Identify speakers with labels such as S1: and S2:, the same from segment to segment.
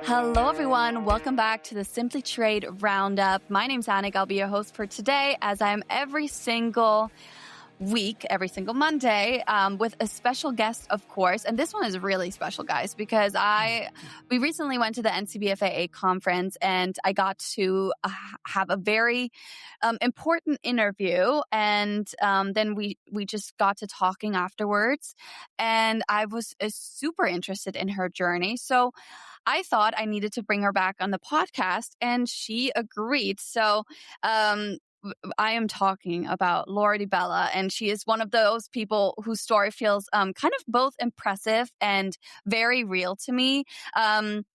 S1: Hello, everyone. Welcome back to the Simply Trade Roundup. My name's Annik. I'll be your host for today, as I am every single week, every single Monday, with a special guest, of course. And this one is really special, guys, because we recently went to the NCBFAA conference and I got to have a very important interview. And then we just got to talking afterwards. And I was super interested in her journey. So I thought I needed to bring her back on the podcast, and she agreed. So I am talking about Laura DiBella, and she is one of those people whose story feels kind of both impressive and very real to me.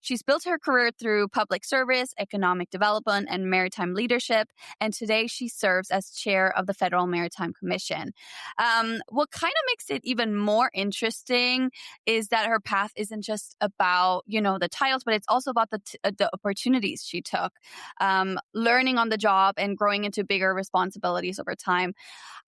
S1: She's built her career through public service, economic development, and maritime leadership, and today she serves as chair of the Federal Maritime Commission. What kind of makes it even more interesting is that her path isn't just about, the titles, but it's also about the opportunities she took, learning on the job and growing into bigger responsibilities over time.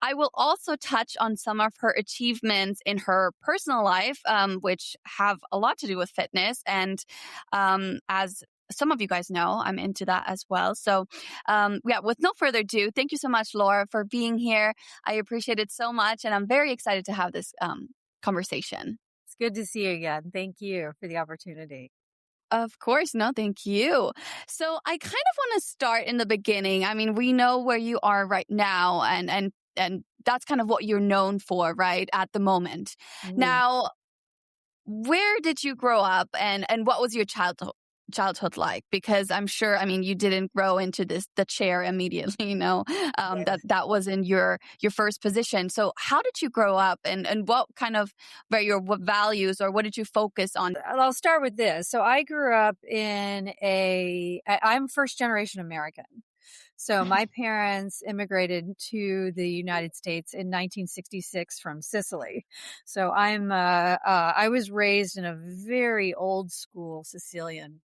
S1: I will also touch on some of her achievements in her personal life, which have a lot to do with fitness. And as some of you guys know, I'm into that as well. So with no further ado, thank you so much, Laura, for being here. I appreciate it so much. And I'm very excited to have this conversation.
S2: It's good to see you again. Thank you for the opportunity.
S1: Of course. No, thank you. So I kind of want to start in the beginning. I mean, we know where you are right now, and that's kind of what you're known for, right, at the moment. Mm-hmm. Now, where did you grow up, and what was your childhood like? Because I'm sure, you didn't grow into the chair immediately, that wasn't your first position. So how did you grow up, and what kind of what values, or what did you focus on?
S2: I'll start with this. So I grew up I'm first generation American. So my parents immigrated to the United States in 1966 from Sicily. So I was raised in a very old school Sicilian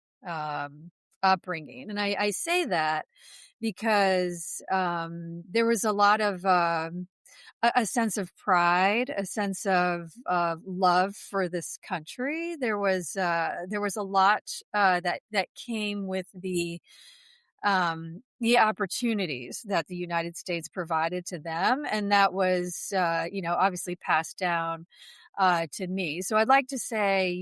S2: upbringing. And I say that because there was a lot of a sense of pride, a sense of love for this country. There was a lot that came with the opportunities that the United States provided to them, and that was obviously passed down to me. So I'd like to say,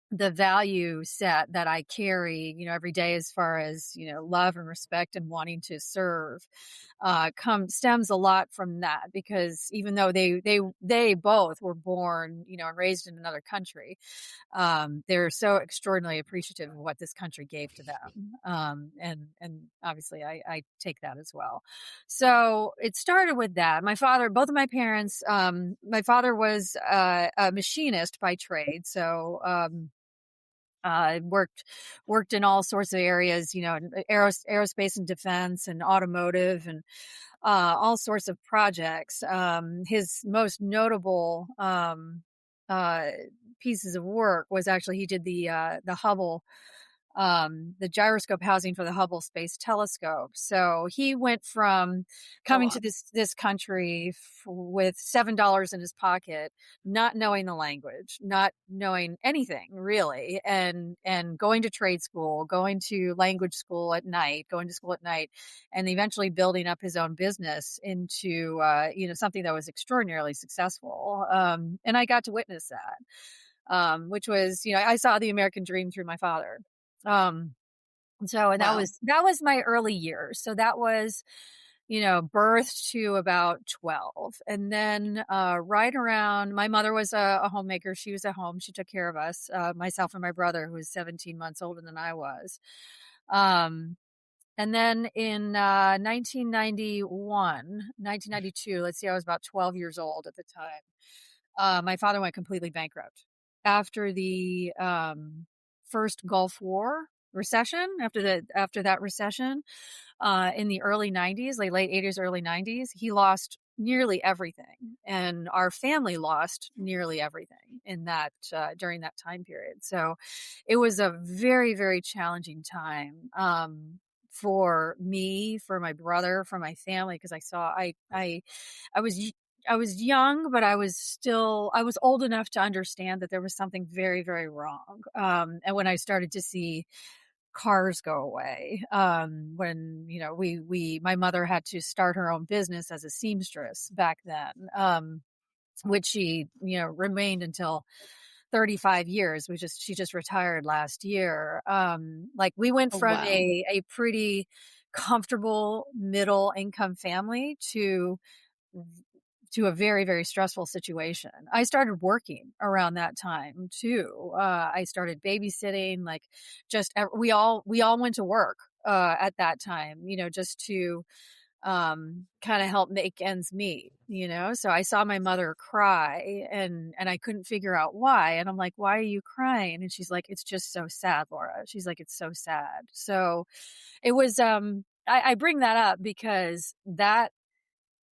S2: the value set that I carry, every day, as far as, love and respect and wanting to serve, stems a lot from that, because even though they both were born, and raised in another country, they're so extraordinarily appreciative of what this country gave to them. And obviously I take that as well. So it started with that. Both of my parents, my father was a machinist by trade. So, worked in all sorts of areas, aerospace and defense and automotive and all sorts of projects. His most notable pieces of work was actually he did the Hubble, the gyroscope housing for the Hubble Space Telescope. So he went from coming to this country with $7 in his pocket, not knowing the language, not knowing anything really, and going to trade school, going to language school at night, and eventually building up his own business into something that was extraordinarily successful. And I got to witness that, which was, I saw the American dream through my father. That was my early years. So that was, birth to about 12. And then, right around, my mother was a homemaker. She was at home. She took care of us, myself and my brother, who was 17 months older than I was. And then in 1992, let's see, I was about 12 years old at the time. My father went completely bankrupt after the first Gulf War recession. After that recession, in the early 90s, late 80s, early 90s, he lost nearly everything, and our family lost nearly everything in that during that time period. So it was a very, very challenging time for me, for my brother, for my family, because I young, but I was old enough to understand that there was something very, very wrong. And when I started to see cars go away, when, my mother had to start her own business as a seamstress back then, which she, remained until 35 years. She just retired last year. Like we went
S1: Oh,
S2: from
S1: wow.
S2: a pretty comfortable middle income family to a very, very stressful situation. I started working around that time too. I started babysitting, like we all went to work, at that time, just to, kind of help make ends meet, So I saw my mother cry and I couldn't figure out why. And I'm like, why are you crying? And she's like, it's just so sad, Laura. She's like, it's so sad. So it was, I bring that up because that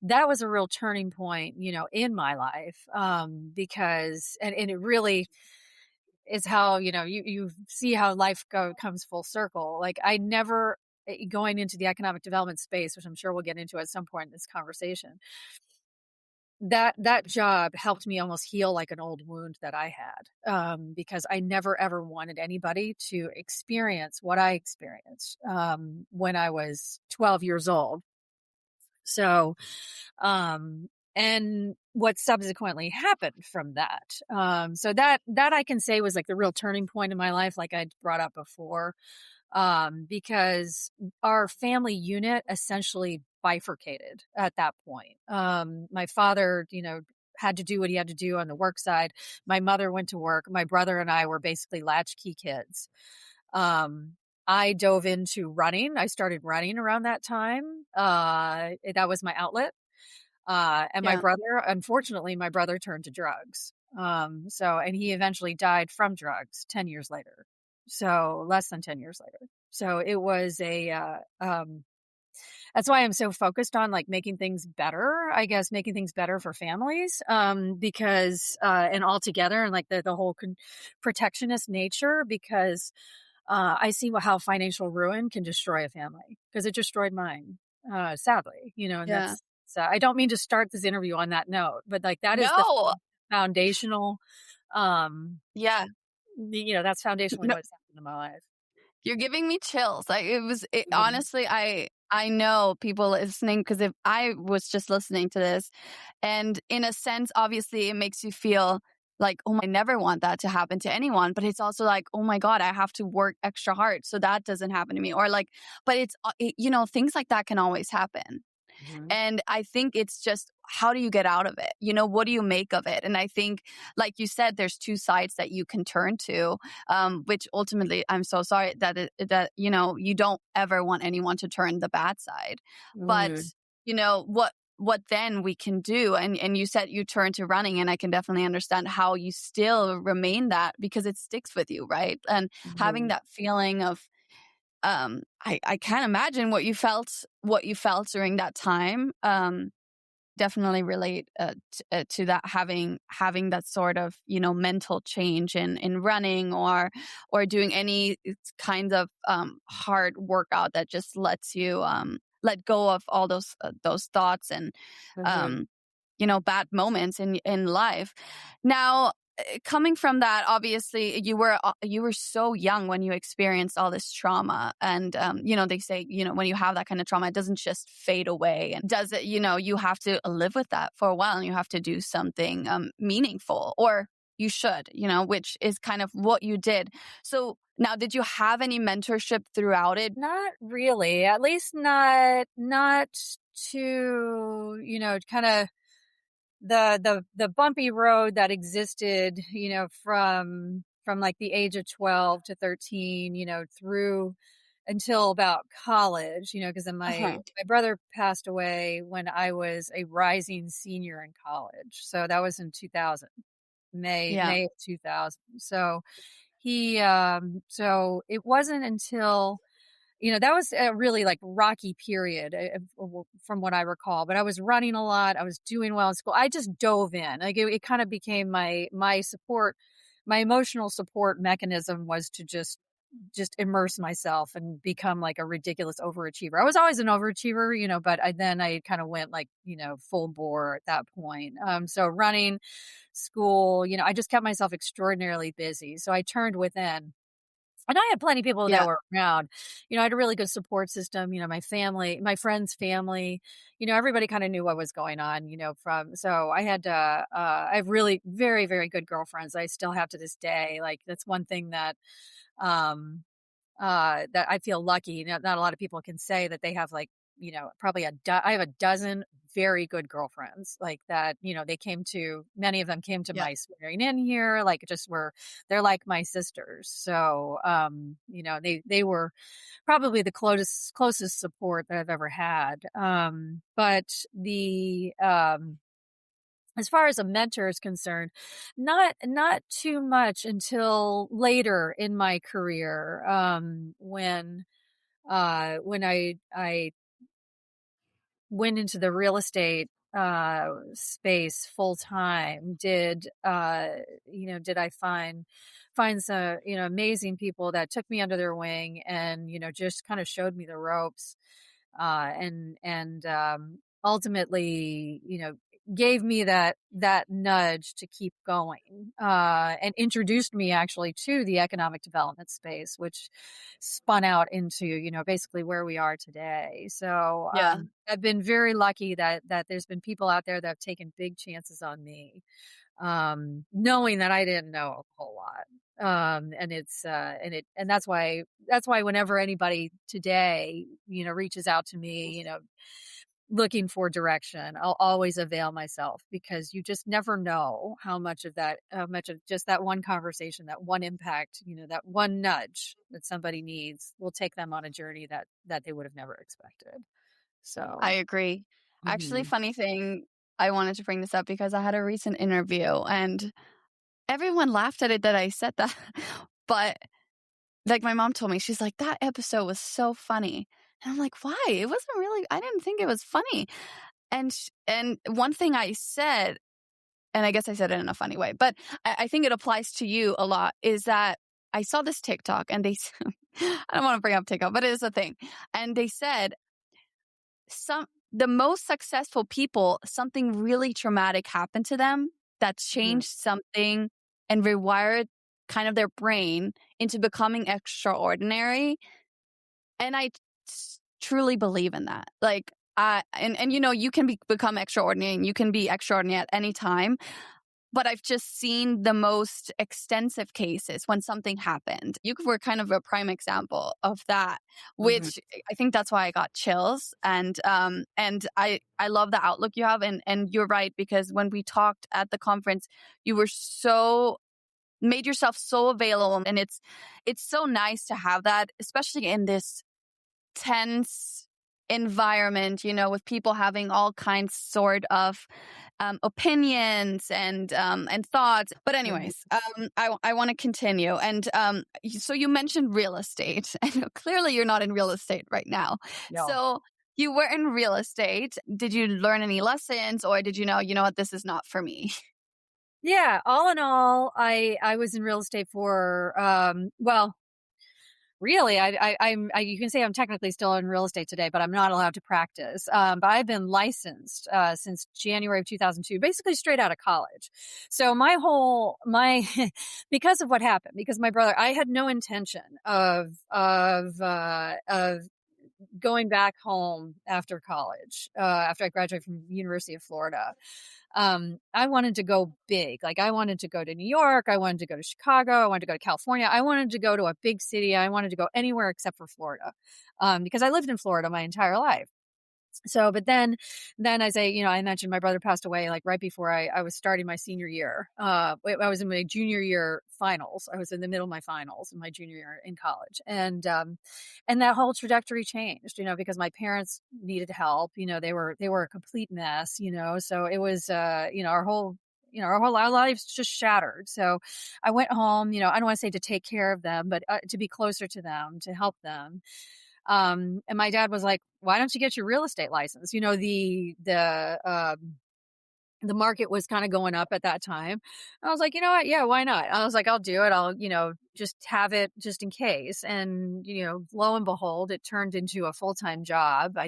S2: was a real turning point, in my life. Because, and it really is how, you see how life comes full circle. Like I never, going into the economic development space, which I'm sure we'll get into at some point in this conversation, that job helped me almost heal like an old wound that I had, because I never ever wanted anybody to experience what I experienced, when I was 12 years old. So, and what subsequently happened from that. So that I can say was like the real turning point in my life, like I brought up before, because our family unit essentially bifurcated at that point. My father, had to do what he had to do on the work side. My mother went to work. My brother and I were basically latchkey kids. I dove into running. I started running around that time. That was my outlet. And
S1: Yeah.
S2: unfortunately, my brother turned to drugs. And he eventually died from drugs 10 years later. So less than 10 years later. So it was that's why I'm so focused on like making things better, I guess, making things better for families. Because, and all together and like the whole protectionist nature, because, I see how financial ruin can destroy a family, because it destroyed mine, sadly, and
S1: Yeah.
S2: so I don't mean to start this interview on that note, but like that is the
S1: No.
S2: foundational, um,
S1: Yeah.
S2: that's foundationally
S1: No,
S2: what's happened in my life.
S1: you're giving me chills. Like
S2: Mhm.
S1: honestly, I know people listening, because if I was just listening to this, and in a sense, obviously, it makes you feel like, oh, I never want that to happen to anyone. But it's also like, oh my God, I have to work extra hard so that doesn't happen to me. Or like, but things like that can always happen.
S2: Mhm.
S1: And I think it's just, how do you get out of it? What do you make of it? And I think, like you said, there's two sides that you can turn to, which ultimately, I'm so sorry that you don't ever want anyone to turn the bad side. But,
S2: Mm.
S1: what then we can do. And you said you turned to running, and I can definitely understand how you still remain that, because it sticks with you, right? And having
S2: Mhm.
S1: that feeling of, I can't imagine what you felt during that time. Definitely relate, to that, having that sort of mental change in running, or doing any kinds of hard workout that just lets you let go of all those thoughts and
S2: Mhm.
S1: um bad moments in life. Now, coming from that, obviously you were so young when you experienced all this trauma, and they say, when you have that kind of trauma, it doesn't just fade away, and does it, you have to live with that for a while, and you have to do something meaningful, or you should, which is kind of what you did. So now, did you have any mentorship throughout it?
S2: Not really, at least not to, kind of the bumpy road that existed, from like the age of 12 to 13, through until about college, because then my
S1: Uh-huh.
S2: my brother passed away when I was a rising senior in college. So that was in 2000,
S1: Yeah.
S2: May of 2000. So so it wasn't until, that was a really like rocky period, from what I recall. But I was running a lot. I was doing well in school. I just dove in. Like it kind of became my support, my emotional support mechanism was to just just immerse myself and become like a ridiculous overachiever. I was always an overachiever, but then I kind of went like, full bore at that point. So running, school, I just kept myself extraordinarily busy. So I turned within. And I had plenty of people that
S1: Yeah.
S2: were around. I had a really good support system, my family, my friends' family, everybody kind of knew what was going on, so I have really very, very good girlfriends I still have to this day. Like that's one thing um, that I feel lucky. Not a lot of people can say that they have like, probably I have a dozen very good girlfriends like that. Many of them came to
S1: Yeah.
S2: my swearing in here, like they're like my sisters. So, they were probably the closest support that I've ever had. But as far as a mentor is concerned, not too much until later in my career, when I went into the real estate space full time. Did I find some amazing people that took me under their wing and just kind of showed me the ropes, and ultimately gave me that nudge to keep going, and introduced me actually to the economic development space, which spun out into basically where we are today. So
S1: Yeah.
S2: I've been very lucky that there's been people out there that have taken big chances on me, knowing that I didn't know a whole lot. And that's why whenever anybody today reaches out to me looking for direction, I'll always avail myself, because you just never know how much of just that one conversation, that one impact, that one nudge that somebody needs will take them on a journey that they would have never expected.
S1: I
S2: So,
S1: agree. Actually,
S2: mhm.
S1: funny thing, I wanted to bring this up because I had a recent interview and everyone laughed at it that I said that. But like my mom told me, she's like, that episode was so funny. And I'm like, why? It wasn't really, I didn't think it was funny. And one thing I said, and I guess I said it in a funny way, but I think it applies to you a lot, is that I saw this TikTok and I don't want to bring up TikTok, but it is a thing. And they said the most successful people, something really traumatic happened to them that
S2: Mhm.
S1: changed something and rewired kind of their brain into becoming extraordinary. And I truly believe in that. Like, and you can become extraordinary and you can be extraordinary at any time. But I've just seen the most extensive cases when something happened. You were kind of a prime example of that,
S2: Mhm.
S1: which I think that's why I got chills. And I love the outlook you have. And you're right, because when we talked at the conference, you were made yourself so available. And it's so nice to have that, especially in this tense environment, with people having all kinds sort of opinions and thoughts. But
S2: Mhm.
S1: anyways, I want to continue. And so you mentioned real estate, and clearly you're not in real estate right now.
S2: No.
S1: So you were in real estate. Did you learn any lessons, or did you know what, this is not for me?
S2: Yeah, all in all, I was in real estate for, well, really, you can say I'm technically still in real estate today, but I'm not allowed to practice. But I've been licensed since January of 2002, basically straight out of college. So because of what happened, because my brother, I had no intention of going back home after college, after I graduated from University of Florida. I wanted to go big. Like I wanted to go to New York. I wanted to go to Chicago. I wanted to go to California. I wanted to go to a big city. I wanted to go anywhere except for Florida, because I lived in Florida my entire life. So, but then as I mentioned, my brother passed away like right before I was starting my senior year. I was in my junior year finals. I was in the middle of my finals in my junior year in college. And that whole trajectory changed, because my parents needed help. They were a complete mess, so it was, our lives just shattered. So I went home, I don't want to say to take care of them, but to be closer to them, to help them. And my dad was like, why don't you get your real estate license? the market was kind of going up at that time. I was like, you know what? Yeah, why not? I was like, I'll do it. I'll, just have it just in case. And, lo and behold, it turned into a full-time job.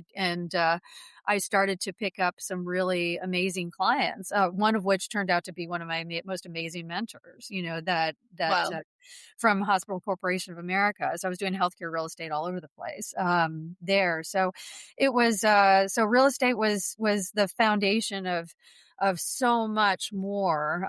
S2: I started to pick up some really amazing clients, one of which turned out to be one of my most amazing mentors,
S1: Wow.
S2: from Hospital Corporation of America. So I was doing healthcare real estate all over the place there. So it was, real estate was the foundation of so much more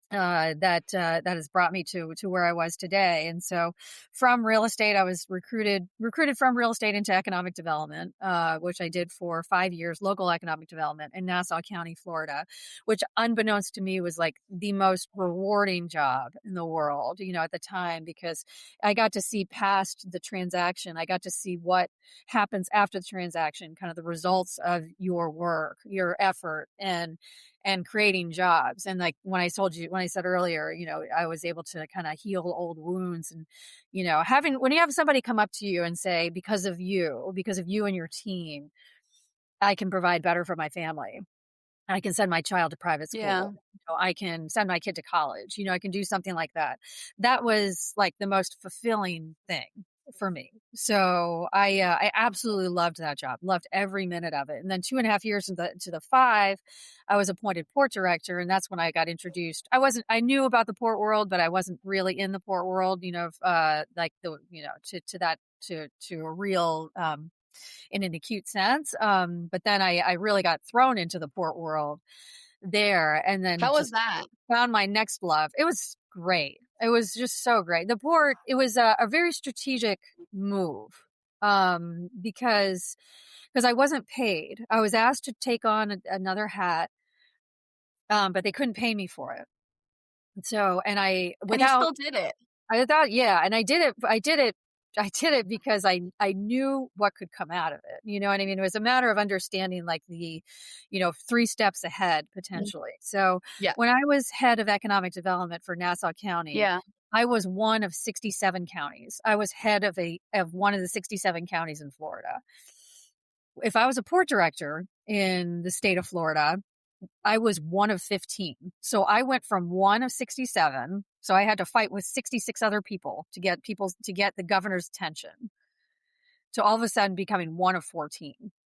S2: that has brought me to where I was today. And so from real estate, I was recruited from real estate into economic development, which I did for 5 years, local economic development in Nassau County, Florida, which unbeknownst to me was like the most rewarding job in the world, at the time, because I got to see past the transaction. I got to see what happens after the transaction, kind of the results of your work, your effort, and creating jobs. And like when I said earlier, I was able to kind of heal old wounds, and, when you have somebody come up to you and say, because of you and your team, I can provide better for my family. I can send my child to private school.
S1: Yeah.
S2: I can send my kid to college. I can do something like that. That was like the most fulfilling thing for me. So I absolutely loved that job, loved every minute of it. And then 2.5 years into the 5, I was appointed port director, and that's when I got introduced. I knew about the port world, but I wasn't really in the port world, like to a real, in an acute sense. But then I really got thrown into the port world there, and then
S1: How was
S2: just
S1: that?
S2: found my next love. It was great. It was just so great. The port, it was a very strategic move, because I wasn't paid. I was asked to take on another hat, but they couldn't pay me for it. So, and
S1: You still did it.
S2: I thought, yeah, and I did it. I did it because I knew what could come out of it. You know what I mean? It was a matter of understanding like the, 3 steps ahead potentially. So
S1: Yeah.
S2: when I was head of economic development for Nassau County,
S1: Yeah.
S2: I was one of 67 counties. I was head of one of the 67 counties in Florida. If I was a port director in the state of Florida, I was one of 15. So I went from one of 67. So I had to fight with 66 other people to get the governor's attention, to all of a sudden becoming one of 14.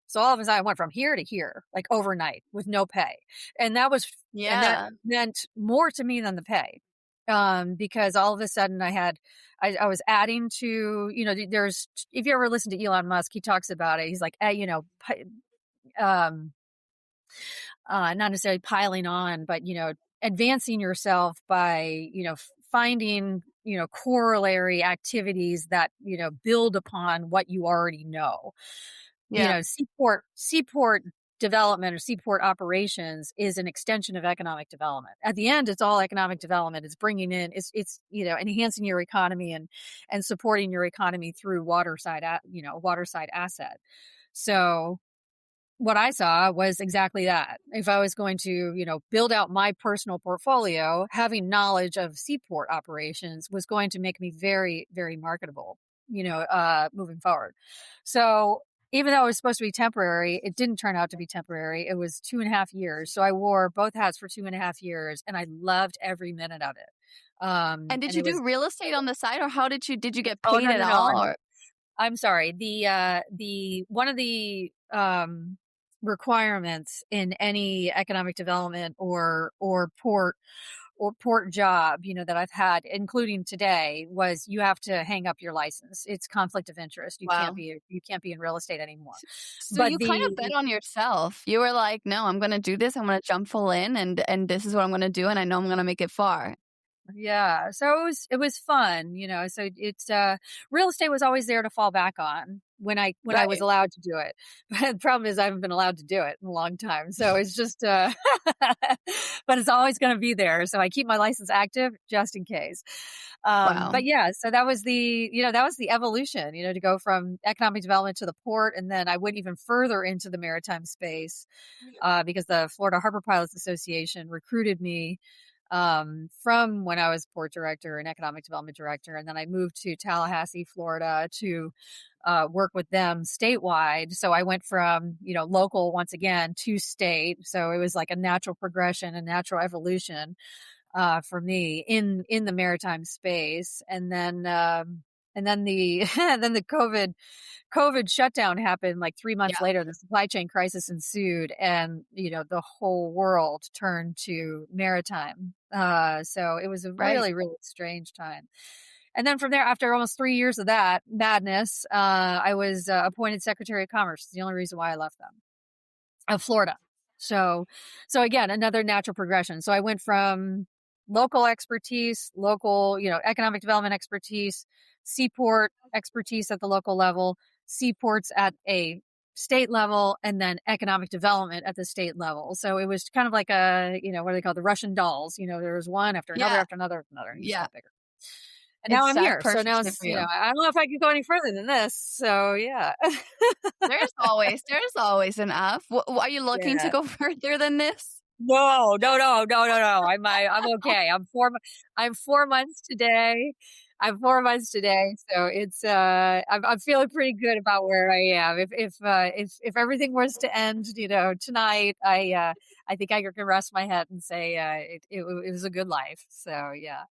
S2: So all of a sudden I went from here to here, like overnight with no pay. And that meant more to me than the pay. Because all of a sudden I was adding to, if you ever listen to Elon Musk, he talks about it. He's like, not necessarily piling on, but, advancing yourself by, finding, corollary activities that, build upon what you already know.
S1: Yeah.
S2: Seaport development or seaport operations is an extension of economic development. At the end, it's all economic development. It's bringing in, it's enhancing your economy and supporting your economy through waterside asset. So what I saw was exactly that. If I was going to, build out my personal portfolio, having knowledge of seaport operations was going to make me very, very marketable, moving forward. So even though it was supposed to be temporary, it didn't turn out to be temporary. It was 2.5 years. So I wore both hats for 2.5 years, and I loved every minute of it.
S1: And did you do real estate on the side, or how did you get
S2: Oh,
S1: paid
S2: no,
S1: at
S2: no,
S1: all?
S2: no. I'm sorry. The one of the requirements in any economic development or port job, that I've had, including today, was you have to hang up your license. It's conflict of interest. You
S1: Wow.
S2: can't be in real estate anymore.
S1: So you kind of bet on yourself. You were like, no, I'm going to do this. I'm going to jump full in, and this is what I'm going to do, and I know I'm going to make it far.
S2: Yeah. So it was fun, so it's, real estate was always there to fall back on when I was allowed to do it. But the problem is I haven't been allowed to do it in a long time. So it's just, but it's always going to be there. So I keep my license active just in case.
S1: Wow.
S2: But yeah, so that was the evolution, to go from economic development to the port. And then I went even further into the maritime space, because the Florida Harbor Pilots Association recruited me from when I was port director and economic development director. And then I moved to Tallahassee, Florida to work with them statewide. So I went from, local once again to state. So it was like a natural progression, a natural evolution for me in the maritime space. And then the then the COVID shutdown happened like 3 months
S1: Yeah.
S2: later. The supply chain crisis ensued, and the whole world turned to maritime. So it was a
S1: Right.
S2: really, really strange time. And then from there, after almost 3 years of that madness, I was appointed Secretary of Commerce. It's the only reason why I left them, of Florida. So again, another natural progression. So I went from local expertise, local, economic development expertise, seaport expertise at the local level, seaports at a state level, and then economic development at the state level. So it was kind of like what do they call the Russian dolls? There was one after another,
S1: Yeah.
S2: after another, after another, and you just
S1: Yeah.
S2: got bigger. And
S1: It's
S2: now I'm
S1: stacked
S2: here. So now
S1: perfectly
S2: it's,
S1: for you.
S2: I don't know if I can go any further than this. So yeah.
S1: There's always enough. Are you looking to
S2: Yeah.
S1: go further than this?
S2: No, no, no, no, no, no. I'm okay. I'm 4 months today. I'm 4 months today, so it's I'm feeling pretty good about where I am. If everything was to end, tonight, I think I can rest my head and say it was a good life. So yeah.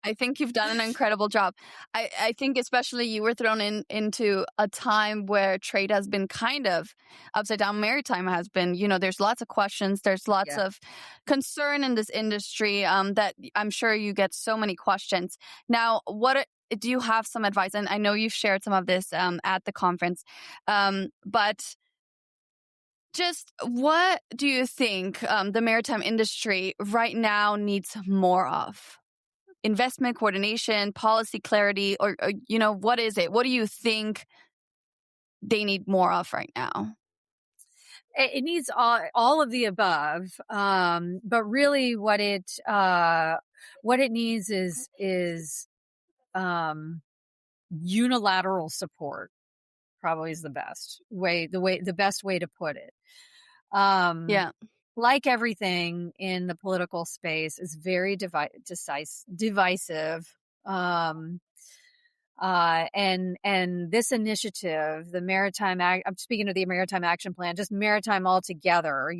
S1: I think you've done an incredible job. I think especially you were thrown into a time where trade has been kind of upside down. Maritime has been, there's lots of questions. There's lots
S2: Yeah.
S1: of concern in this industry that I'm sure you get so many questions. Now, do you have some advice? And I know you've shared some of this at the conference, but just what do you think the maritime industry right now needs more of? Investment coordination, policy clarity, or what is it? What do you think they need more of right now?
S2: It needs all of the above, but really, what it needs is um, unilateral support. Probably is the best way to put it. Um,
S1: Yeah.
S2: like everything in the political space, is very divisive. Um, and this initiative, I'm speaking of the Maritime Action Plan, just maritime altogether.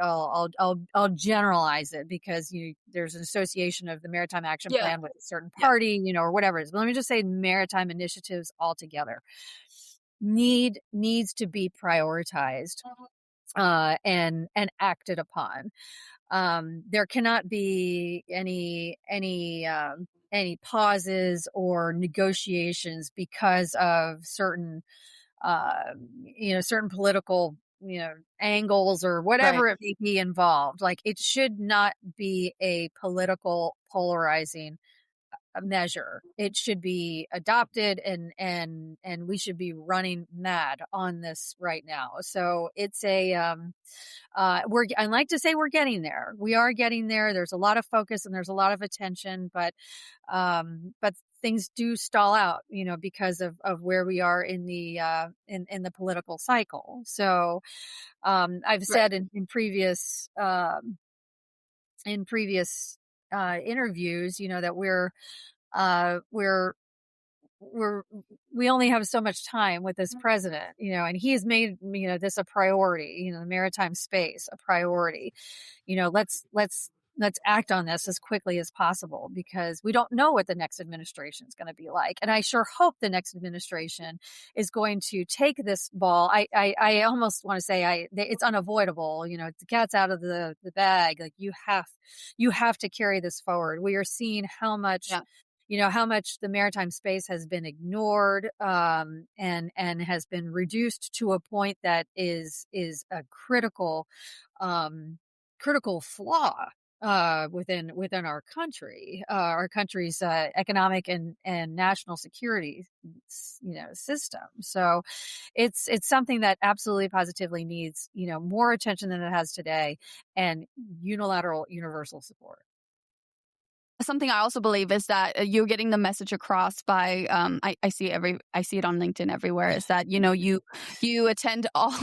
S2: I'll generalize it because there's an association of the Maritime Action
S1: Yeah.
S2: Plan with a certain
S1: Yeah.
S2: party, or whatever it is. But let me just say, maritime initiatives altogether needs to be prioritized and acted upon. There cannot be any pauses or negotiations because of certain political angles or
S1: Right.
S2: whatever it may be involved. Like, it should not be a political polarizing measure. It should be adopted, and we should be running mad on this right now. So it's I like to say we're getting there. We are getting there. There's a lot of focus and there's a lot of attention, but things do stall out, because of where we are in the political cycle. So I've
S1: Right.
S2: said in previous interviews, that we're we only have so much time with this president, and he has made, this a priority, the maritime space a priority. Let's act on this as quickly as possible, because we don't know what the next administration is going to be like. And I sure hope the next administration is going to take this ball. I almost want to say it's unavoidable. The cat's out of the bag. Like, you have to carry this forward. We are seeing how much
S1: Yeah.
S2: how much the maritime space has been ignored, and has been reduced to a point that is a critical flaw within our country's economic and national security system. So it's something that absolutely positively needs more attention than it has today, and unilateral universal support.
S1: Something I also believe is that you're getting the message across by I see it on LinkedIn everywhere, is that you attend all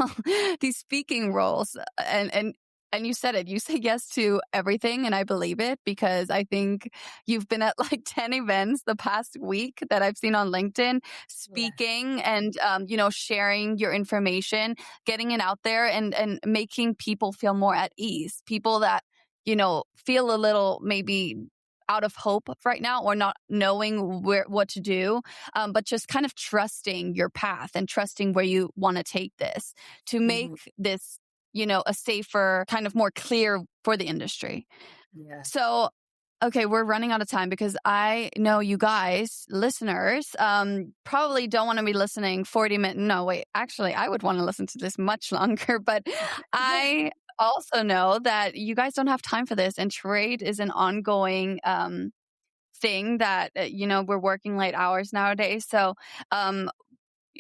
S1: these speaking roles, and And you said it, you say yes to everything. And I believe it because I think you've been at like 10 events the past week that I've seen on LinkedIn, speaking and, sharing your information, getting it out there and making people feel more at ease. People that, feel a little maybe out of hope right now or not knowing what to do, but just kind of trusting your path and trusting where you want to take this to make this, a safer, kind of more clear for the industry.
S2: Yeah.
S1: So, okay, we're running out of time because I know you guys, listeners, probably don't want to be listening 40 minutes. No, wait, actually, I would want to listen to this much longer, but I also know that you guys don't have time for this, and trade is an ongoing thing that, we're working late hours nowadays. So,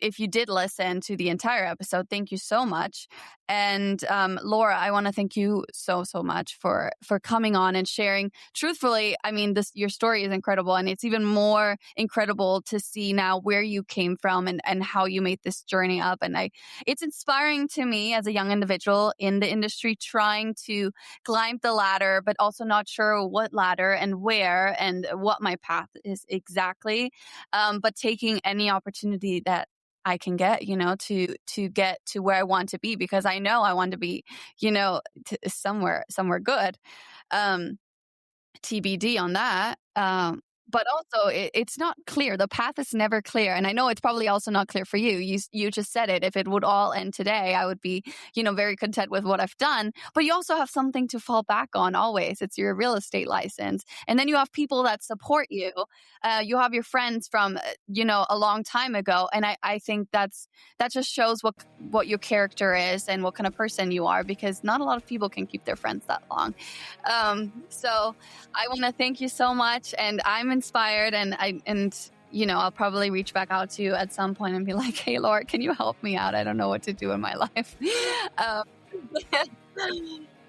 S1: if you did listen to the entire episode, thank you so much. And Laura, I want to thank you so much for coming on and sharing. Truthfully, I mean, your story is incredible, and it's even more incredible to see now where you came from and how you made this journey up. And it's inspiring to me as a young individual in the industry trying to climb the ladder, but also not sure what ladder and where and what my path is exactly. But taking any opportunity that I can get, to get to where I want to be, because I know I want to be, somewhere good. TBD on that. But also it's not clear. The path is never clear. And I know it's probably also not clear for you. You just said it. If it would all end today, I would be, very content with what I've done. But you also have something to fall back on always. It's your real estate license. And then you have people that support you. You have your friends from, a long time ago. And I think that just shows what your character is and what kind of person you are, because not a lot of people can keep their friends that long. So I want to thank you so much. And I'm inspired, and I'll probably reach back out to you at some point and be like, hey, Laura, can you help me out? I don't know what to do in my life.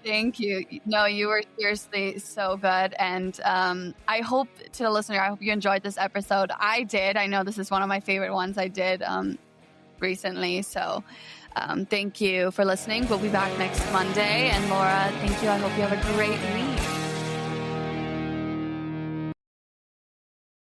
S1: Thank you. No, you were seriously so good. And I hope, to the listener, I hope you enjoyed this episode. I did. I know this is one of my favorite ones I did recently. So thank you for listening. We'll be back next Monday. And Laura, thank you. I hope you have a great week.